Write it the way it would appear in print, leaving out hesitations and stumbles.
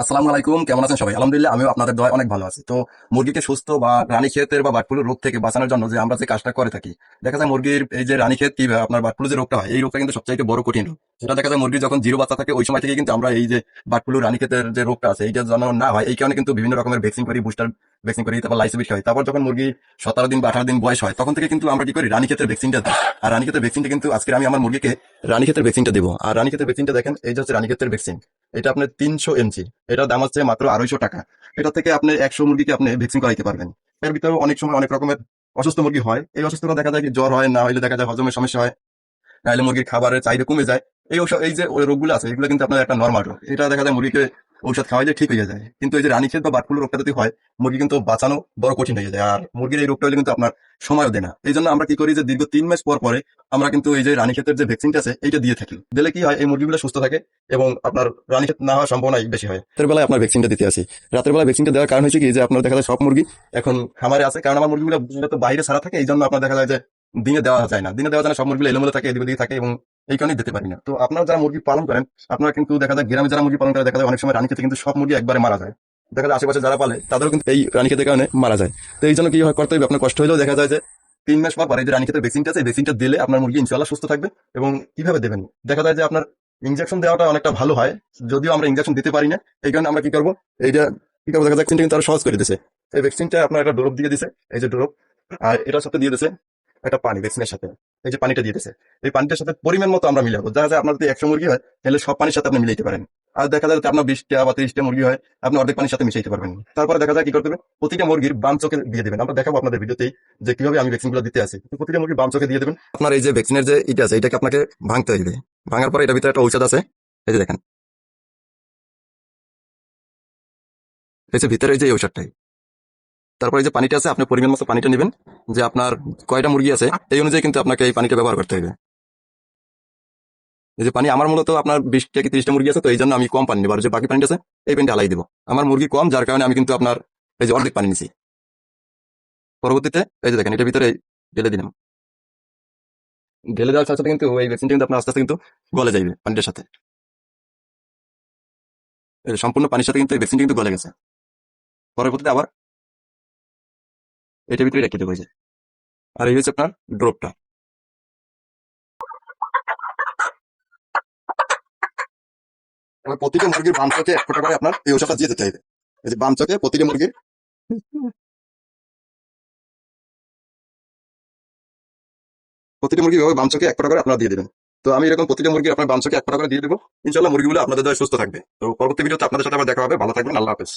আসসালামু আলাইকুম, কেমন আছেন সবাই? আলহামদুলিল্লাহ, আমিও আপনাদের দোয়ায় অনেক ভালো আছি। তো মুরগিকে সুস্থ বা রানীক্ষেতের বা বার্ড ফ্লু রোগ থেকে বাঁচানোর জন্য যে আমরা যে কাজটা করে থাকি, দেখা যায় মুরগির এই যে রানীক্ষেত কি বা আপনার বার্ড ফ্লু যে রোগটা হয়, এই রোগটা কিন্তু সবচাইতে বড় কঠিন রোগ। সেটা দেখা যায় মুরগির যখন জিরো বাচ্চা থাকে ওই সময় থেকে কিন্তু আমরা এই যে বার্ড ফ্লু রানীক্ষেতের যে রোগটা আছে এইটা যেন না হয় এই কারণে কিন্তু বিভিন্ন রকমের ভ্যাকসিন করি, বুস্টার ভ্যাকসিন করি, তারপর লাইসোভিট হয়। তারপর যখন মুরগি 17 দিন বা 18 দিন বয়স হয় তখন থেকে কিন্তু আমরা কি করি, রানীক্ষেতের ভ্যাকসিনটা দিই। আর রানীক্ষেতের ভ্যাকসিনটা কিন্তু আজকে আমি আমার মুরগিকে রানীক্ষেতের ভ্যাকসিনটা দেবো। আর রানীক্ষেতের ভ্যাকসিনটা দেখেন, এই যে হচ্ছে রানীক্ষেতের ভ্যাকসিন। এটা আপনার 300 mg, এটার দাম হচ্ছে মাত্র 250 টাকা। এটা থেকে আপনি 100 মুরগিকে আপনি ভ্যাকসিন করাইতে পারবেন। এর ভিতরে অনেক সময় অনেক রকমের অসুস্থ মুরগি হয়। এই অসুস্থতা দেখা যায় কি জ্বর হয়, না হলে দেখা যায় হজমের সমস্যা হয়, নাহলে মুরগির খাবারের চাহিদা কমে যায়। এই যে ওই রোগগুলো আছে এগুলো কিন্তু আপনার একটা নর্মাল রোগ। এটা দেখা যায় মুরগিকে ঔষধ খাওয়াইলে ঠিক হয়ে যায়। কিন্তু এই যে রানীক্ষেত বা বার্ড ফ্লু রোগটা যদি হয়, মুরগি কিন্তু বাঁচানো বড় কঠিন হয়ে যায়। আর মুরগির এই রোগটা হলে কিন্তু আপনার সময়ও দেয় না। এই জন্য আমরা কি করি যে দীর্ঘ 3 মাস পর পরে আমরা কিন্তু এই যে রানীক্ষেতের যে ভ্যাকসিনটা আছে এইটা দিয়ে থাকি। দিলে কি হয়, এই মুরগিগুলো সুস্থ থাকে এবং আপনার রানীক্ষেত না হওয়ার সম্ভাবনাই বেশি হয়। রাতের বেলায় আপনার ভ্যাকসিনটা দিতে আসি। রাতের বেলায় ভ্যাকসিনটা দেওয়ার কারণ হচ্ছে কি যে আপনার দেখা যায় সব মুরগি এখন খামারে আছে, কারণ আমার মুরগিগুলো তো বাইরে ছাড়া থাকে। এই জন্য আপনার দেখা যায় যে দিনে দেওয়া যায় না, দিনে দেওয়া যায় না, সব মুরগিগুলো এলোমেলো থাকে, এদিক ওদিকে থাকে এবং এই কারণে দিতে পারি না। তো আপনারা যারা মুরগি পালন করেন, আপনারা কিন্তু দেখা যায় গ্রামে যারা মুরগি পালন করে দেখা যায় অনেক সময় রানীক্ষেতে কিন্তু সব মুরগি একবারে মারা যায়। দেখা যায় আশেপাশে যারা পালে তাদেরও কিন্তু এই রানীক্ষেতের কারণে মারা যায়। তো এই জন্য কি হয় করতে হবে, আপনার কষ্ট হলেও দেখা যায় যে 3 মাস পর পরে এই যে রানীক্ষেতের ভ্যাকসিনটা আছে এই ভ্যাকসিনটা দিলে আপনার মুরগি ইনশাল্লাহ সুস্থ থাকবে। এবং কিভাবে দেবেন, দেখা যায় যে আপনার ইনজেকশন দেওয়াটা অনেকটা ভালো হয়, যদিও আমরা ইনজেকশন দিতে পারি না। এই কারণে আমরা কি করবো, এইটা কি করবো, দেখা যায় ভ্যাকসিনটা কিন্তু আরো সহজ করে দিছে। এই ভ্যাকসিনটা আপনার একটা ড্রপ দিয়ে দিছে, এই যে ড্রপ, আর এটার সাথে দিয়ে দিছে একটা পানি ভ্যাকসিনের সাথে। এই যে পানিটা দিয়ে দিছে, এই পানিটার সাথে পরিমাণ মতো আমরা মিলাবো। দেখা যায় আপনার যদি 100 মুরগি হয় তাহলে সব পানির সাথে আপনি মিলাইতে পারেন। আর দেখা যায় যদি আপনার 20টা বা 30টা মুরগি হয়, আপনি অর্ধেক পানির সাথে মিশাইতে পারবেন। তারপরে দেখা যায় কি করতে হবে, প্রতিটা মুরগির বাম চোখে দিয়ে দেবেন। আমরা দেখাবো আপনাদের ভিডিওতেই যে কিভাবে আমি ভ্যাকসিন গুলো দিতে আসি। তো প্রতিটা মুরগির বাম চোখে দিয়ে দেবেন। আপনার এই যে ভ্যাকসিনের যে এটা আছে এটাকে আপনাকে ভাঙতে হবে। ভাঙার পরে এটার ভিতরে একটা ঔষধ আছে, এই যে দেখেন, এই যে ভিতরে এই যে এই ঔষধটাই। তারপরে এই যে পানিটা আছে, আপনি পরিমাণ মতো পানিটা নেবেন। যে আপনার কয়টা মুরগি আছে এই অনুযায়ী কিন্তু আপনাকে এই পানিটা ব্যবহার করতে হবে। এই যে পানি আমার মূলত আপনার 20টা কি 30টা মুরগি আছে, তো এই জন্য আমি কম পানি নেবো। আর যে বাকি পানিটা আছে এই পানিটা হালাই দেবো। আমার মুরগি কম, যার কারণে আমি কিন্তু আপনার এই যে অর্ধেক পানি নিছি। পরবর্তীতে এই যে দেখেন এটার ভিতরে ঢেলে দিলাম। ঢেলে দেওয়ার সাথে সাথে কিন্তু এই ভ্যাকসিনটা কিন্তু আপনার আস্তে আস্তে কিন্তু গলে যাবে পানিটার সাথে। এই যে সম্পূর্ণ পানির সাথে কিন্তু এই ভ্যাকসিনটা কিন্তু গলে গেছে। পরবর্তীতে আবার এটার ভিতরে রেখে দেবো এই যে। আর এই হচ্ছে আপনার ড্রপটা। এবার প্রতিটা মুরগির বাম চোখে 1 ফোঁটা করে আপনার এই ওষুধটা দিয়ে দিতে হবে। এই যে বাম চোখে প্রতিটা মুরগির, প্রতিটা মুরগি এভাবে বাম চোখে 1 ফোঁটা করে আপনারা দিয়ে দেবেন। তো আমি এরকম প্রতিটা মুরগি আপনার বাম চোখে 1 ফোঁটা করে দিয়ে দেবো। ইনশাল্লাহ মুরগিগুলো আপনাদের দ্বারা সুস্থ থাকবে। তো পরবর্তী ভিডিওতে আপনাদের সাথে আবার দেখা হবে। ভালো থাকবেন, আল্লাহ হাফেজ।